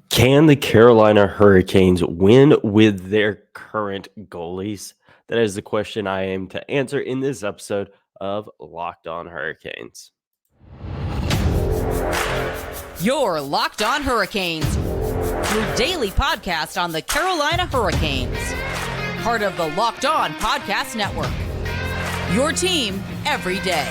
Can the Carolina Hurricanes win with their current goalies? That is the question I aim to answer in this episode of Locked On Hurricanes. Your Locked On Hurricanes, your daily podcast on the Carolina Hurricanes. Part of the Locked On Podcast Network. Your team every day.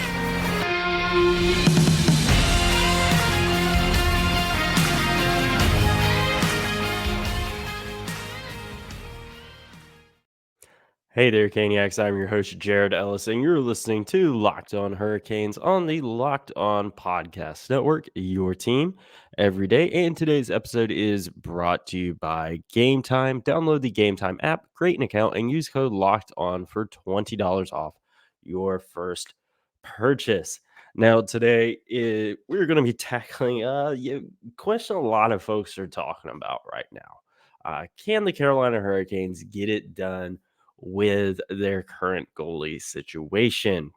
Hey there, Caniacs. I'm your host, Jared Ellis, and you're listening to Locked On Hurricanes on the Locked On Podcast Network, your team every day. And today's episode is brought to you by Gametime. Download the Gametime app, create an account, and use code Locked On for $20 off your first purchase. Now, today we're going to be tackling a question a lot of folks are talking about right now. Can the Carolina Hurricanes get it done with their current goalie situation?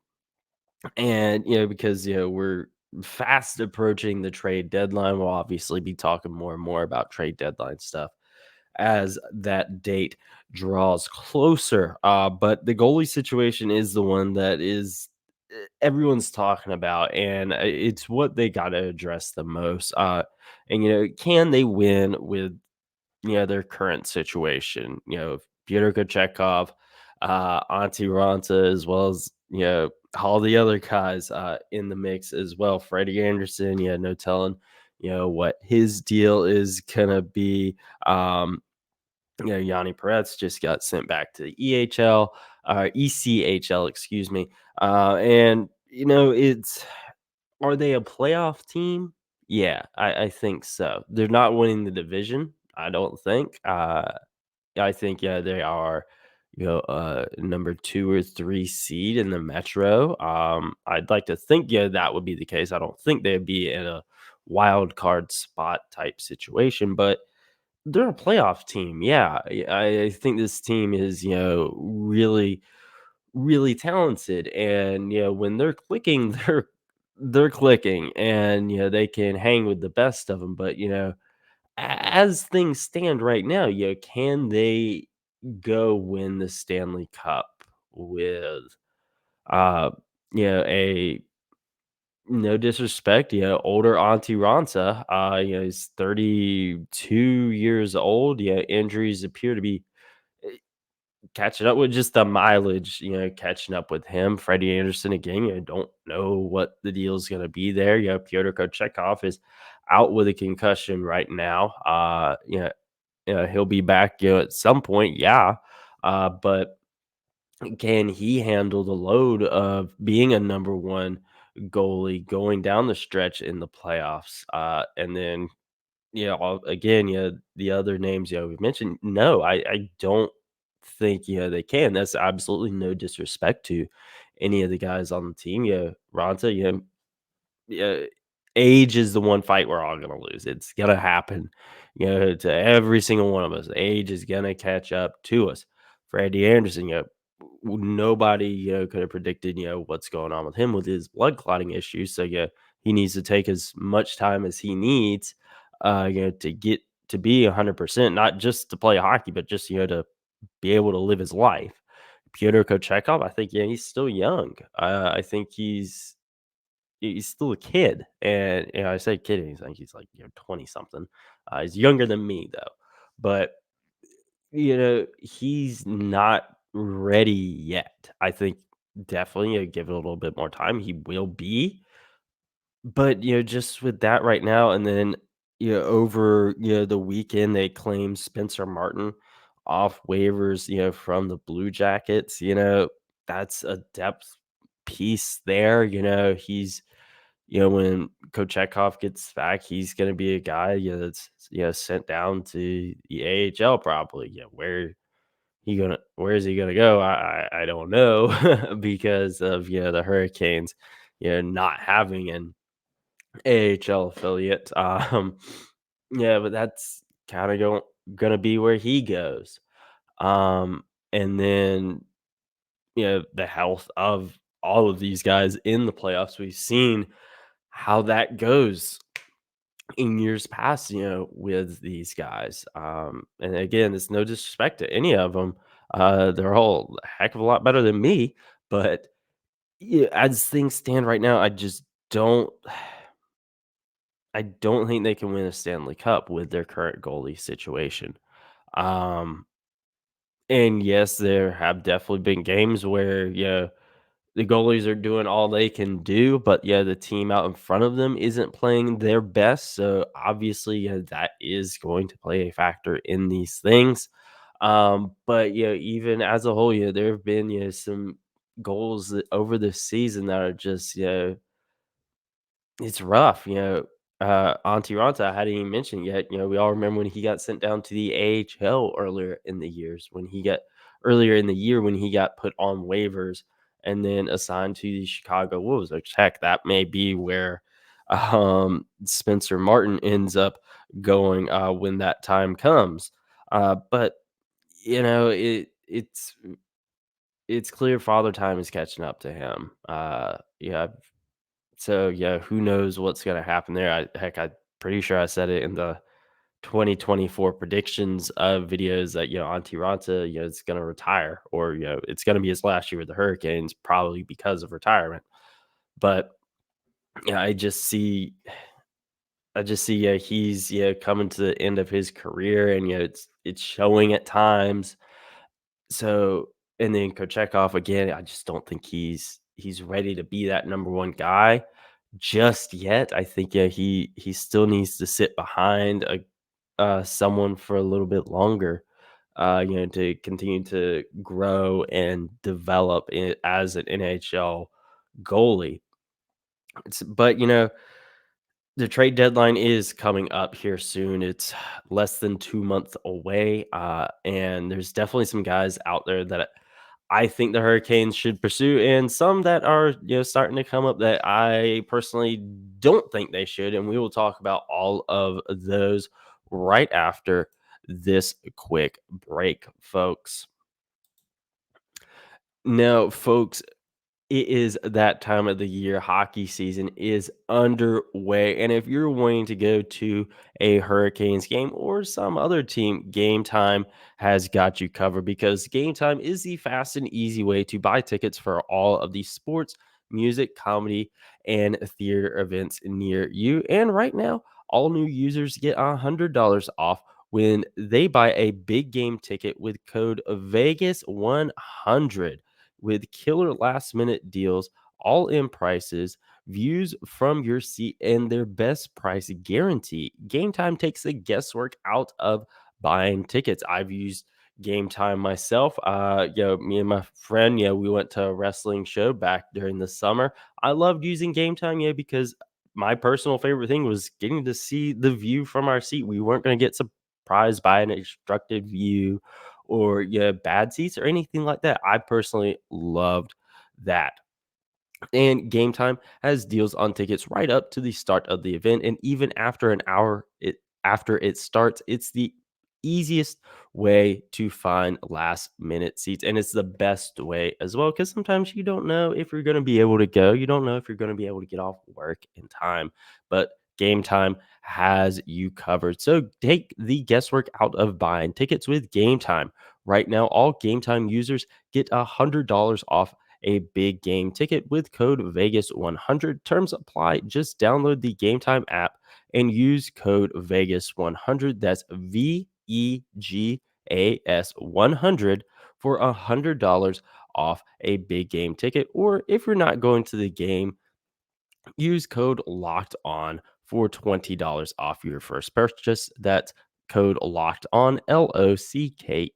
And, because, we're fast approaching the trade deadline, we'll obviously be talking more and more about trade deadline stuff as that date draws closer. But the goalie situation is the one that is everyone's talking about, and it's what they got to address the most. And, can they win with their current situation. Pyotr Kochetkov, Auntie Ranta, as well as all the other guys in the mix as well. Freddie Anderson, no telling what his deal is gonna be. Yanni Peretz just got sent back to the ECHL, excuse me. And it's are they a playoff team? Yeah, I think so. They're not winning the division, I don't think. I think, they are, number 2 or 3 seed in the Metro. I'd like to think, that would be the case. I don't think they'd be in a wild card spot type situation, but they're a playoff team. Yeah, I think this team is, really really talented, and when they're clicking, they're clicking, and they can hang with the best of them. But as things stand right now, can they go win the Stanley Cup with uh a no disrespect, older Auntie Ranta? He's 32 years old. Injuries appear to be catching up with just the mileage, catching up with him. Freddie Anderson again, don't know what the deal is going to be there. Pyotr Kochetkov is out with a concussion right now. He'll be back, at some point. Yeah. But can he handle the load of being a number one goalie going down the stretch in the playoffs? And then again, the other names, we mentioned, no, I don't think, they can. That's absolutely no disrespect to any of the guys on the team. Ronta, yeah, age is the one fight we're all gonna lose. It's gonna happen, to every single one of us. Age is gonna catch up to us. Freddie Anderson, nobody, could have predicted, what's going on with him with his blood clotting issues. So he needs to take as much time as he needs, to get to be 100%, not just to play hockey, but just to be able to live his life. Pyotr Kochetkov, I think, he's still young. I think he's still a kid, and I say kid, and he's like 20 something. He's younger than me though, but he's not ready yet. I think definitely give it a little bit more time. He will be, but just with that right now, and then over the weekend they claimed Spencer Martin off waivers, from the Blue Jackets. That's a depth piece there. He's when Kochetkov gets back, he's gonna be a guy, that's sent down to the AHL probably. Where is he gonna go? I don't know because of the Hurricanes, not having an AHL affiliate. Yeah, but that's kind of gonna be where he goes. And then the health of all of these guys in the playoffs. We've seen how that goes in years past, with these guys. And again, it's no disrespect to any of them. They're all a heck of a lot better than me, but yeah, as things stand right now, don't I don't think they can win a Stanley Cup with their current goalie situation. Um, and yes, there have definitely been games where, yeah, the goalies are doing all they can do, but yeah, the team out in front of them isn't playing their best. So obviously, yeah, that is going to play a factor in these things. But yeah, even as a whole, yeah, there have been some goals over the season that are just it's rough. Auntie Ranta, I hadn't even mentioned yet. We all remember when he got sent down to the AHL earlier in the year when he got put on waivers and then assigned to the Chicago Wolves. Like, heck, that may be where Spencer Martin ends up going when that time comes. But it's clear Father Time is catching up to him. Yeah, so, yeah, who knows what's gonna happen there. I'm pretty sure I said it in the 2024 predictions of videos that, Auntie Ranta, is gonna retire or, it's gonna be his last year with the Hurricanes probably because of retirement. But, yeah, I just see, yeah, he's, yeah, coming to the end of his career and, it's showing at times. So and then Kochetkov again, I just don't think he's ready to be that number one guy just yet. I think yeah, he still needs to sit behind someone for a little bit longer, to continue to grow and develop as an NHL goalie. But the trade deadline is coming up here soon. It's less than 2 months away, and there's definitely some guys out there that I think the Hurricanes should pursue, and some that are, starting to come up that I personally don't think they should, and we will talk about all of those right after this quick break, folks. Now, folks, it is that time of the year. Hockey season is underway. And if you're wanting to go to a Hurricanes game or some other team, Game Time has got you covered because Game Time is the fast and easy way to buy tickets for all of the sports, music, comedy, and theater events near you. And right now, all new users get $100 off when they buy a big game ticket with code Vegas100 with killer last minute deals, all in prices, views from your seat, and their best price guarantee. Game Time takes the guesswork out of buying tickets. I've used Game Time myself. Me and my friend, we went to a wrestling show back during the summer. I loved using Game Time, because my personal favorite thing was getting to see the view from our seat. We weren't going to get surprised by an obstructed view or bad seats or anything like that. I personally loved that. And Game Time has deals on tickets right up to the start of the event, and even after an hour after it starts, it's the easiest way to find last minute seats, and it's the best way as well because sometimes you don't know if you're going to be able to go. You don't know if you're going to be able to get off work in time, but Game Time has you covered. So take the guesswork out of buying tickets with Game Time. Right now, all Game Time users get $100 off a big game ticket with code Vegas100. Terms apply. Just download the Game Time app and use code Vegas100. That's VEGAS 100 for $100 off a big game ticket. Or if you're not going to the game, use code locked on for $20 off your first purchase. That's code locked on, LOCKEDON.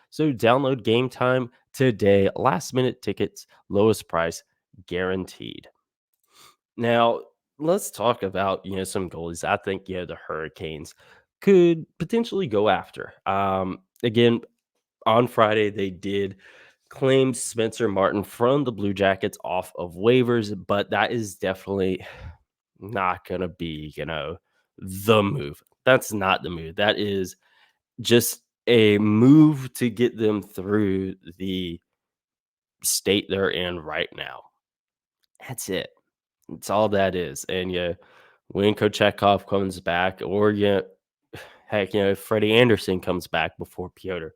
So download Game Time today. Last minute tickets, lowest price guaranteed. Now, let's talk about, some goalies I think, the Hurricanes could potentially go after. Again, on Friday, they did claim Spencer Martin from the Blue Jackets off of waivers, but that is definitely not going to be, the move. That's not the move. That is just a move to get them through the state they're in right now. That's it. It's all that is. And yeah, when Kochetkov comes back, or heck, if Freddie Anderson comes back before Piotr,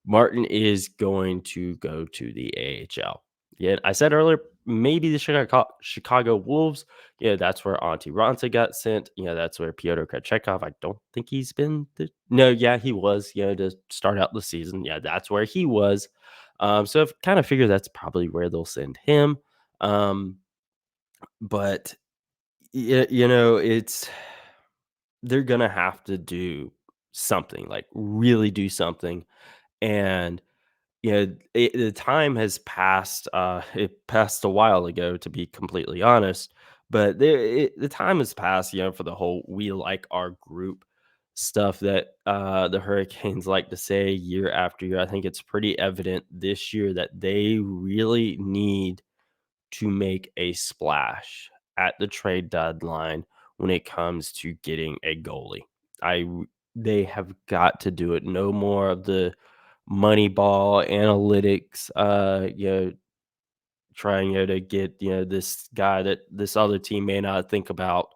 Martin is going to go to the AHL. Yeah, I said earlier, maybe the Chicago Wolves. Yeah, that's where Antti Raanta got sent. Yeah, that's where Pyotr Kochetkov. I don't think he's been. No, yeah, he was. To start out the season. Yeah, that's where he was. So I've kind of figured that's probably where they'll send him. But it's they're gonna have to do something, like really do something, and the time has passed. It passed a while ago, to be completely honest. But the time has passed, for the whole "we like our group" stuff that the Hurricanes like to say year after year. I think it's pretty evident this year that they really need to make a splash at the trade deadline when it comes to getting a goalie. They have got to do it. No more of the Moneyball analytics, trying to get this guy that this other team may not think about,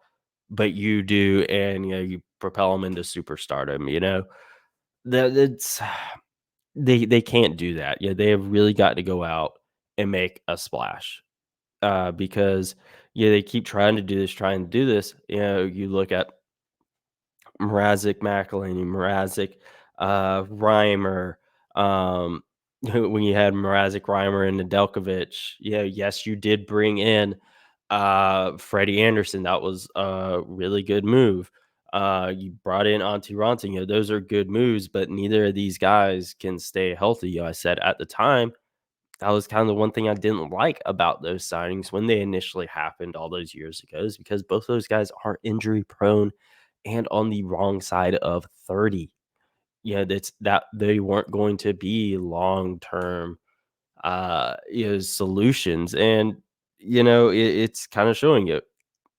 but you do, and you propel them into superstardom. That it's they can't do that. They have really got to go out and make a splash, because they keep trying to do this. You look at Mrazek, McElhinney, Mrazek, Reimer, when you had Mrazek, Reimer, and Nedeljkovic, yes, you did bring in Freddie Anderson. That was a really good move. You brought in Antti Raanta. Those are good moves, but neither of these guys can stay healthy. I said at the time, that was kind of the one thing I didn't like about those signings when they initially happened all those years ago, is because both those guys are injury prone and on the wrong side of 30. That's that they weren't going to be long term solutions. And it's kind of showing it.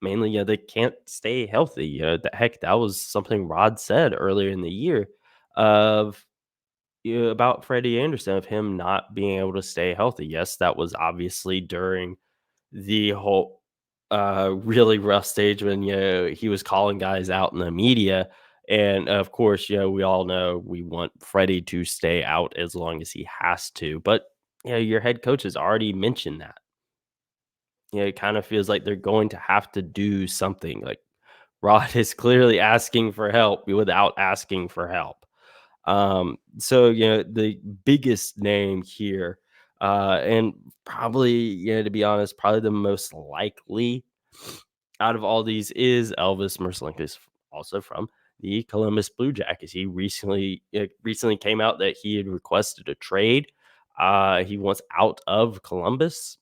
Mainly, they can't stay healthy. That was something Rod said earlier in the year of about Freddie Anderson, of him not being able to stay healthy. Yes, that was obviously during the whole really rough stage when he was calling guys out in the media. And of course, we all know we want Freddie to stay out as long as he has to. But your head coach has already mentioned that. It kind of feels like they're going to have to do something. Like Rod is clearly asking for help without asking for help. So the biggest name here, and probably, to be honest, probably the most likely out of all these is Elvis Merzlikins, also from the Columbus Blue Jackets. He recently came out that he had requested a trade. He wants out of Columbus.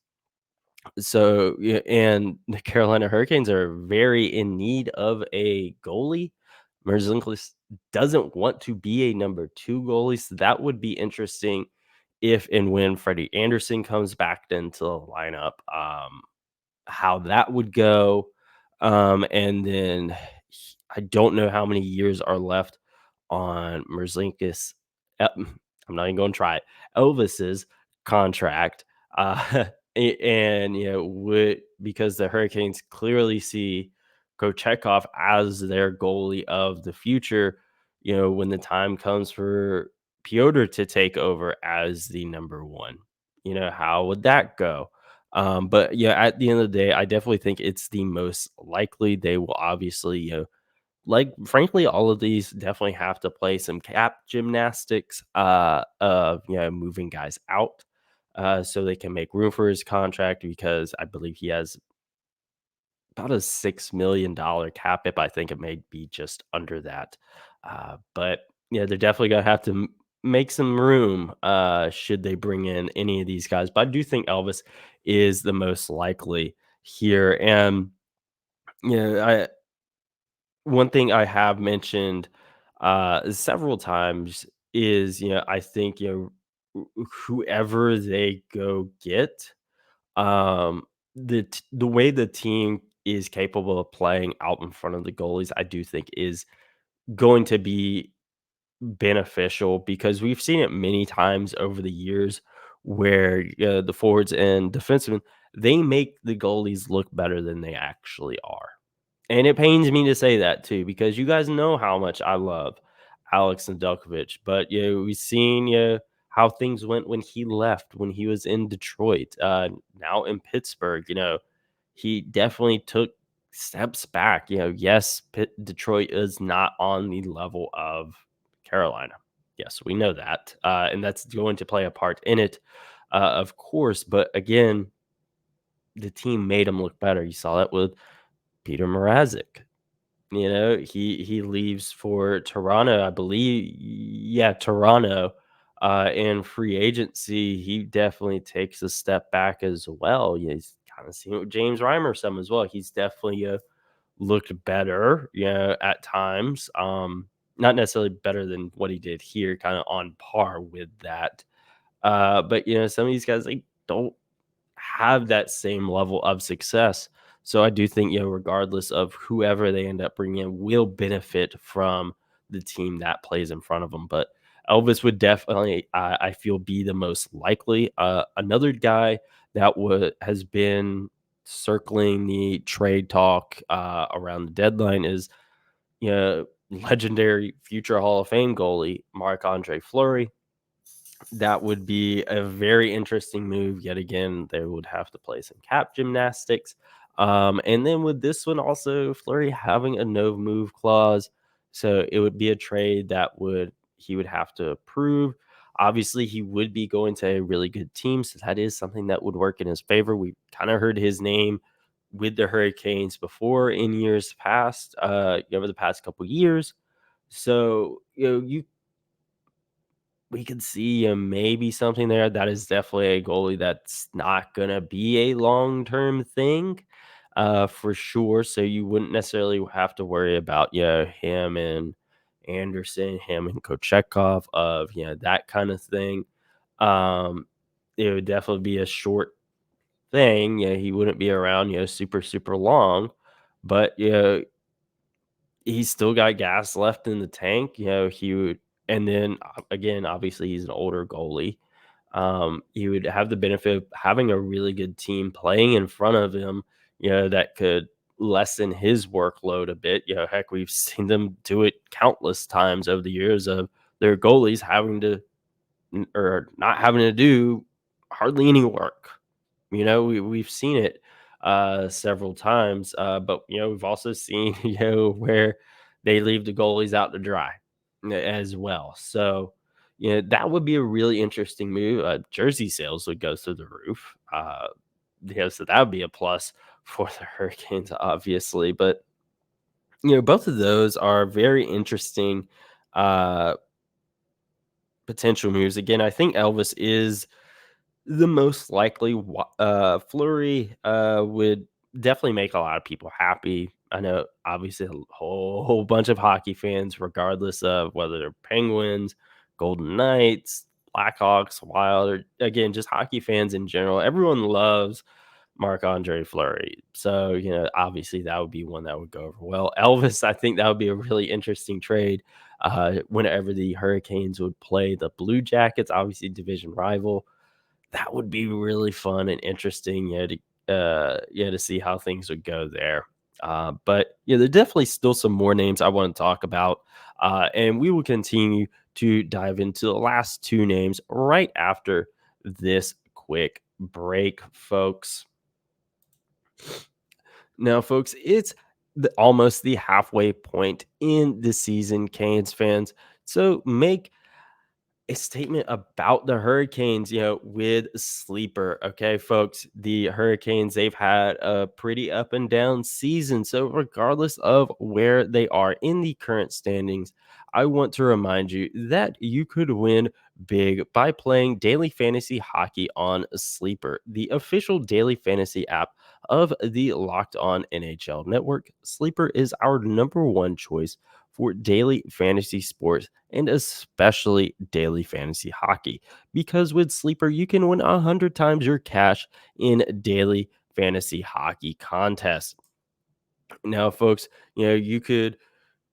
So, and the Carolina Hurricanes are very in need of a goalie. Merzlikins doesn't want to be a number 2 goalie, so that would be interesting if and when Freddie Anderson comes back into the lineup, how that would go. And then I don't know how many years are left on Merzlikins. I'm not even going to try it. Elvis's contract. And would, because the Hurricanes clearly see Kochetkov as their goalie of the future, when the time comes for Piotr to take over as the number 1, how would that go? But at the end of the day, I definitely think it's the most likely. They will obviously, like, frankly, all of these definitely have to play some cap gymnastics, of moving guys out, so they can make room for his contract, because I believe he has about a $6 million cap hit. I think it may be just under that. But they're definitely gonna have to make some room, should they bring in any of these guys. But I do think Elvis is the most likely here. And I one thing I have mentioned several times is, I think whoever they go get, um, the way the team is capable of playing out in front of the goalies, I do think is going to be beneficial, because we've seen it many times over the years where the forwards and defensemen, they make the goalies look better than they actually are. And it pains me to say that too, because you guys know how much I love Alex Nedeljkovic, but we've seen how things went when he left, when he was in Detroit, now in Pittsburgh. He definitely took steps back. Yes, Detroit is not on the level of Carolina. Yes, we know that, and that's going to play a part in it, of course. But again, the team made him look better. You saw that with Peter Mrazek. He leaves for Toronto, I believe. Yeah, Toronto. In free agency, he definitely takes a step back as well. He's kind of seen it with James Reimer some as well. He's definitely looked better, at times. Not necessarily better than what he did here, kind of on par with that. But some of these guys, they don't have that same level of success. So I do think, regardless of whoever they end up bringing in, will benefit from the team that plays in front of them. But Elvis would definitely, I feel, be the most likely. Another guy that has been circling the trade talk around the deadline is, legendary future Hall of Fame goalie Marc-Andre Fleury. That would be a very interesting move. Yet again, they would have to play some cap gymnastics. And then with this one, also Fleury having a no move clause, so it would be a trade that he would have to approve. Obviously, he would be going to a really good team, so that is something that would work in his favor. We kind of heard his name with the Hurricanes before in years past, over the past couple years. So we could see maybe something there. That is definitely a goalie that's not gonna be a long-term thing, for sure. So you wouldn't necessarily have to worry about, him and Anderson, him and Kochetkov of, that kind of thing. Um, it would definitely be a short thing. Yeah, he wouldn't be around, super, super long. But he's still got gas left in the tank. He would, and then again, obviously, he's an older goalie. He would have the benefit of having a really good team playing in front of him, that could lessen his workload a bit. Heck, we've seen them do it countless times over the years of their goalies having to or not having to do hardly any work. We've seen it several times, but we've also seen where they leave the goalies out to dry as well. So that would be a really interesting move. Jersey sales would go through the roof. So that would be a plus for the Hurricanes, obviously. But both of those are very interesting potential moves. Again, I think Elvis is the most likely. Fleury would definitely make a lot of people happy. I know, obviously, a whole bunch of hockey fans, regardless of whether they're Penguins, Golden Knights, Blackhawks, Wild, or again, just hockey fans in general. Everyone loves Marc-Andre Fleury. So, obviously that would be one that would go over well. Elvis, I think that would be a really interesting trade whenever the Hurricanes would play the Blue Jackets, obviously division rival. That would be really fun and interesting, to see how things would go there. But there's definitely still some more names I want to talk about, and we will continue to dive into the last two names right after this quick break, folks. Now, folks, it's almost the halfway point in the season, Canes fans. So make a statement about the Hurricanes, with Sleeper. Okay, folks, the Hurricanes, they've had a pretty up and down season. So, regardless of where they are in the current standings, I want to remind you that you could win big by playing daily fantasy hockey on Sleeper, the official daily fantasy app of the Locked On NHL network. Sleeper is our number one choice for daily fantasy sports and especially daily fantasy hockey. Because with Sleeper, you can win 100 times your cash in daily fantasy hockey contests. Now, folks, you could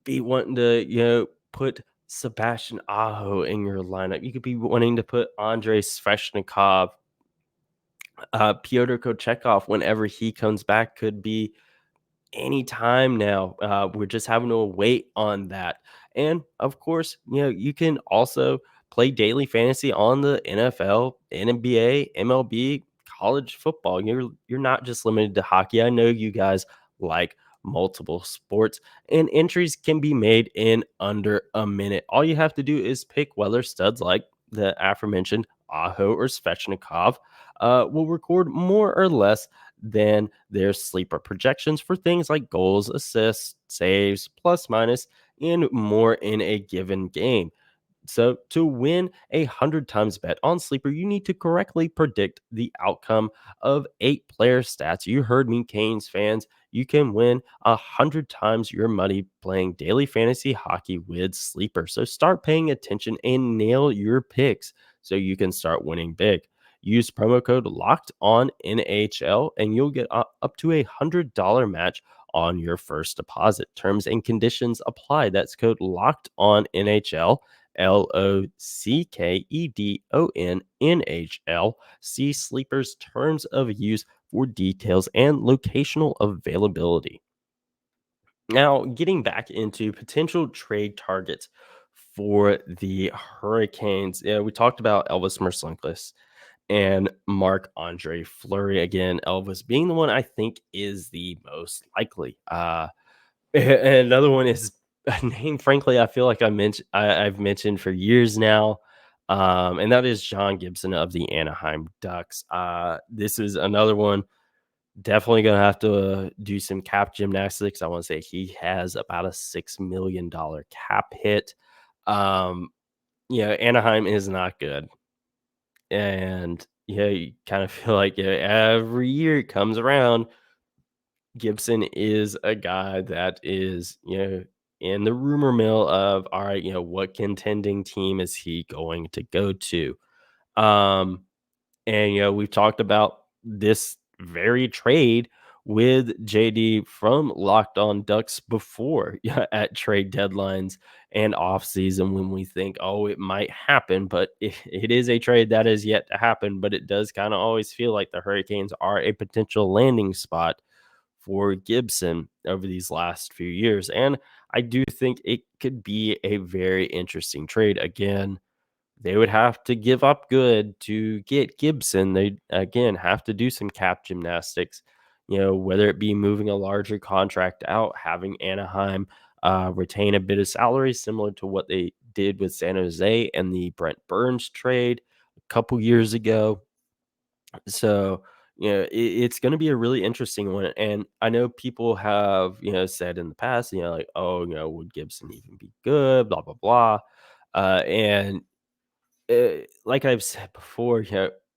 be wanting to, put Sebastian Aho in your lineup. You could be wanting to put Andrei Sveshnikov, Pyotr Kochetkov, whenever he comes back, could be any time now. We're just having to wait on that. And of course, you can also play daily fantasy on the NFL, NBA, MLB, college football. You're not just limited to hockey. I know you guys like multiple sports, and entries can be made in under a minute. All you have to do is pick whether studs like the aforementioned Aho or Svechnikov will record more or less than their sleeper projections for things like goals, assists, saves, plus minus, and more in a given game. So, to win 100 times bet on Sleeper, you need to correctly predict the outcome of 8 player stats. You heard me, Canes fans. You can win 100 times your money playing daily fantasy hockey with Sleeper. So, start paying attention and nail your picks so you can start winning big. Use promo code Locked On NHL, and you'll get up to $100 match on your first deposit. Terms and conditions apply. That's code Locked On NHL. LOCKEDONNHL. See Sleeper's terms of use for details and locational availability. Now, getting back into potential trade targets for the Hurricanes. Yeah, we talked about Elvis Merzlikins and Marc Andre Fleury. Again, Elvis being the one I think is the most likely. And another one is a name, frankly, I feel like I've mentioned for years now, and that is John Gibson of the Anaheim Ducks. This is another one. Definitely gonna have to do some cap gymnastics. I want to say he has about a $6 million cap hit. Um, Anaheim is not good, and you kind of feel like every year it comes around, Gibson is a guy that is, in the rumor mill of, all right, what contending team is he going to go to? Um, and, we've talked about this very trade with JD from Locked On Ducks before, yeah, at trade deadlines and off season when we think, oh, it might happen, but it is a trade that is yet to happen. But it does kind of always feel like the Hurricanes are a potential landing spot for Gibson over these last few years. And I do think it could be a very interesting trade. Again, they would have to give up good to get Gibson. They, again, have to do some cap gymnastics, whether it be moving a larger contract out, having Anaheim retain a bit of salary, similar to what they did with San Jose and the Brent Burns trade a couple years ago. So, it's going to be a really interesting one. And I know people have, said in the past, like, oh, would Gibson even be good? Blah, blah, blah. And like I've said before,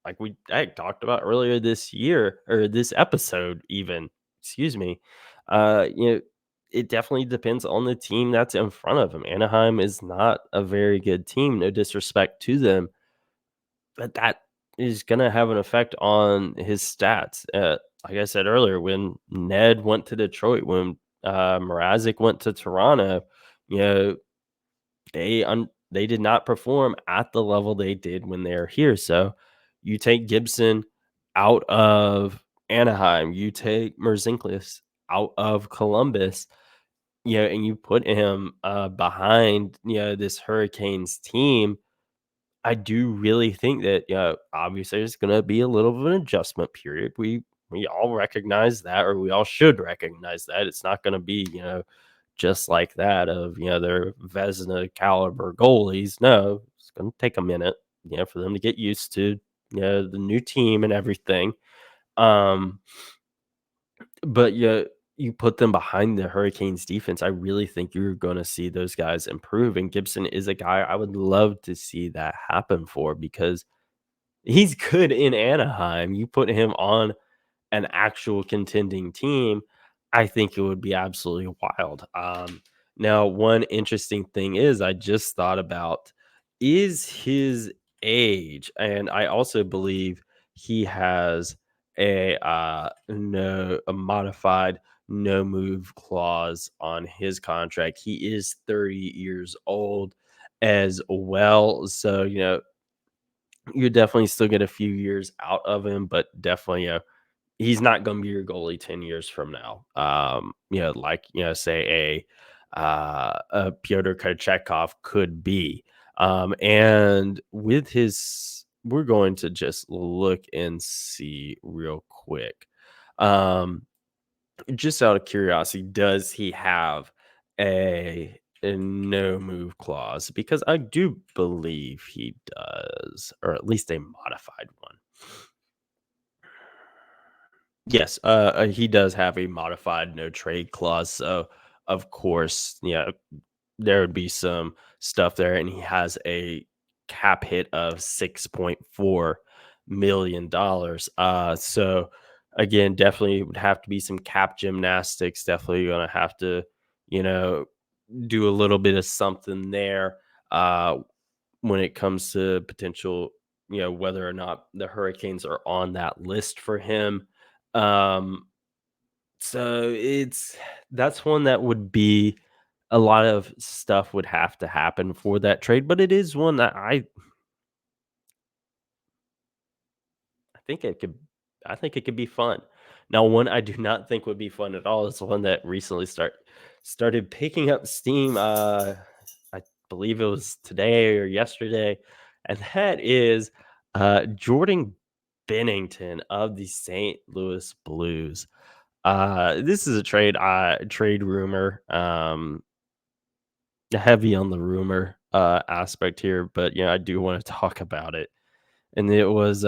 like I talked about earlier this year or this episode, even, excuse me, it definitely depends on the team that's in front of him. Anaheim is not a very good team. No disrespect to them, but that is gonna have an effect on his stats. Like I said earlier, when Ned went to Detroit, when Mrazek went to Toronto, you know, they did not perform at the level they did when they are here. So you take Gibson out of Anaheim, you take Merzlikins out of Columbus, and you put him behind, this Hurricanes team. I do really think that, obviously there's gonna be a little of an adjustment period. We all recognize that, or we all should recognize that. It's not gonna be, just like that of, their Vezina caliber goalies. No, it's gonna take a minute, for them to get used to, the new team and everything. Um, but you put them behind the Hurricanes defense, I really think you're gonna see those guys improve, and Gibson is a guy I would love to see that happen for because he's good in Anaheim. You put him on an actual contending team, I think it would be absolutely wild. Now, one interesting thing is I just thought about is his age, and I also believe he has a modified no move clause on his contract. He is 30 years old as well, so you definitely still get a few years out of him, but definitely he's not gonna be your goalie 10 years from now. Like, say a Pyotr Kochetkov could be. And with his we're going to just look and see real quick. Um, just out of curiosity, does he have a no move clause? Because I do believe he does, or at least a modified one. Yes, he does have a modified no trade clause. So, of course, yeah, there would be some stuff there, and he has a cap hit of $6.4 million. So again, definitely would have to be some cap gymnastics. Definitely gonna have to, you know, do a little bit of something there. Uh, when it comes to potential, whether or not the Hurricanes are on that list for him. Um, so that's one that would be a lot of stuff would have to happen for that trade, but it is one that I think it could I think it could be fun. Now, one I do not think would be fun at all is one that recently started picking up steam. I believe it was today or yesterday, and that is Jordan Bennington of the St. Louis Blues. This is a trade rumor. Heavy on the rumor aspect here, but I do want to talk about it. And it was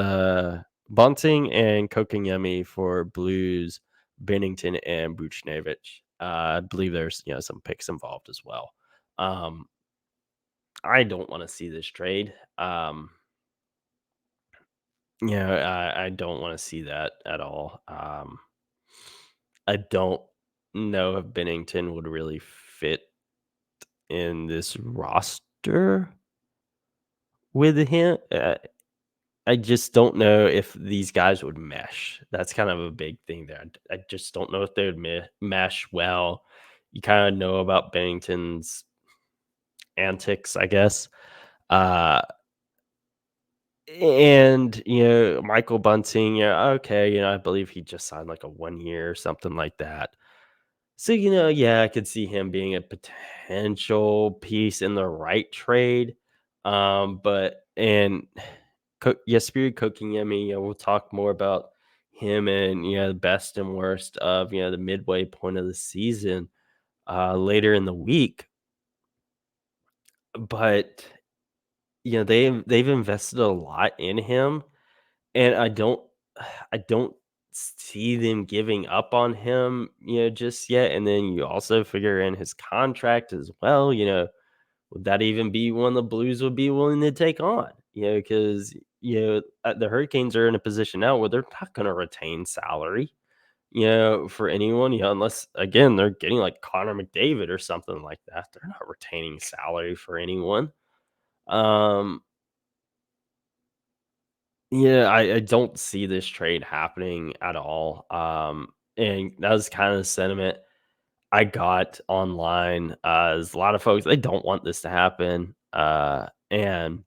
Bunting and Kokengemi for Blues, Bennington and Buchnevich. I believe there's some picks involved as well. Um, I don't want to see this trade. I don't want to see that at all. I don't know if Bennington would really fit in this roster with him. I just don't know if these guys would mesh. That's kind of a big thing there. I just don't know if they would mesh well. You kind of know about Bennington's antics, I guess. Uh, and Michael Bunting, yeah, okay, I believe he just signed like a 1 year or something like that. So yeah, I could see him being a potential piece in the right trade. But and Spirit Kotkaniemi, we'll talk more about him and the best and worst of the midway point of the season later in the week. But they've invested a lot in him, and I don't see them giving up on him, just yet. And then you also figure in his contract as well. Would that even be one the Blues would be willing to take on? Because the Hurricanes are in a position now where they're not going to retain salary, for anyone, unless again they're getting like Connor McDavid or something like that. They're not retaining salary for anyone. Um, yeah, I don't see this trade happening at all. And that was kind of the sentiment I got online. There's a lot of folks they don't want this to happen. And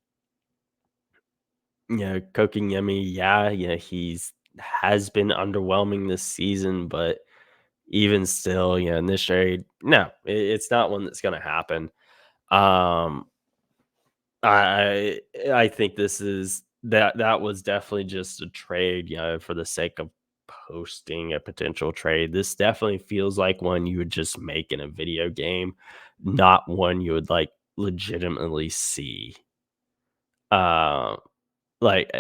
Kokengemi, yeah, he's has been underwhelming this season, but even still, in this trade, no, it's not one that's going to happen. Um, I think this is that was definitely just a trade, for the sake of posting a potential trade. This definitely feels like one you would just make in a video game, not one you would like legitimately see. Uh,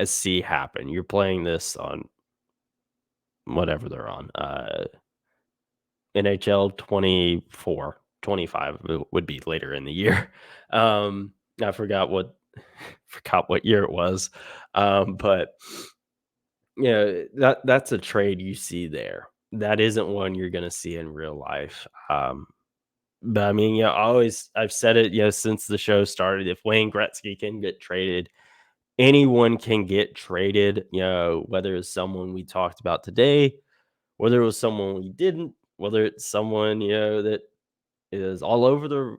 see happen. You're playing this on whatever they're on. NHL 24, 25 would be later in the year. I forgot what year it was. But that's a trade you see there. That isn't one you're gonna see in real life. But I mean, I've said it, since the show started. If Wayne Gretzky can get traded, anyone can get traded. Whether it's someone we talked about today, whether it was someone we didn't, whether it's someone that is all over the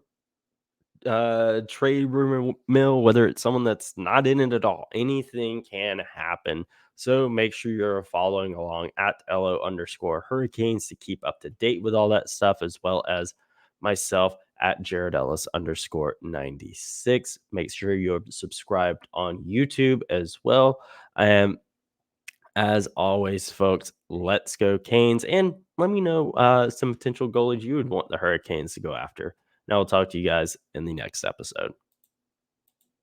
trade rumor mill, whether it's someone that's not in it at all. Anything can happen. So make sure you're following along at LO_Hurricanes to keep up to date with all that stuff, as well as myself at Jared Ellis _96. Make sure you're subscribed on YouTube as well. As always, folks, let's go Canes. And let me know some potential goalies you would want the Hurricanes to go after. And I will talk to you guys in the next episode.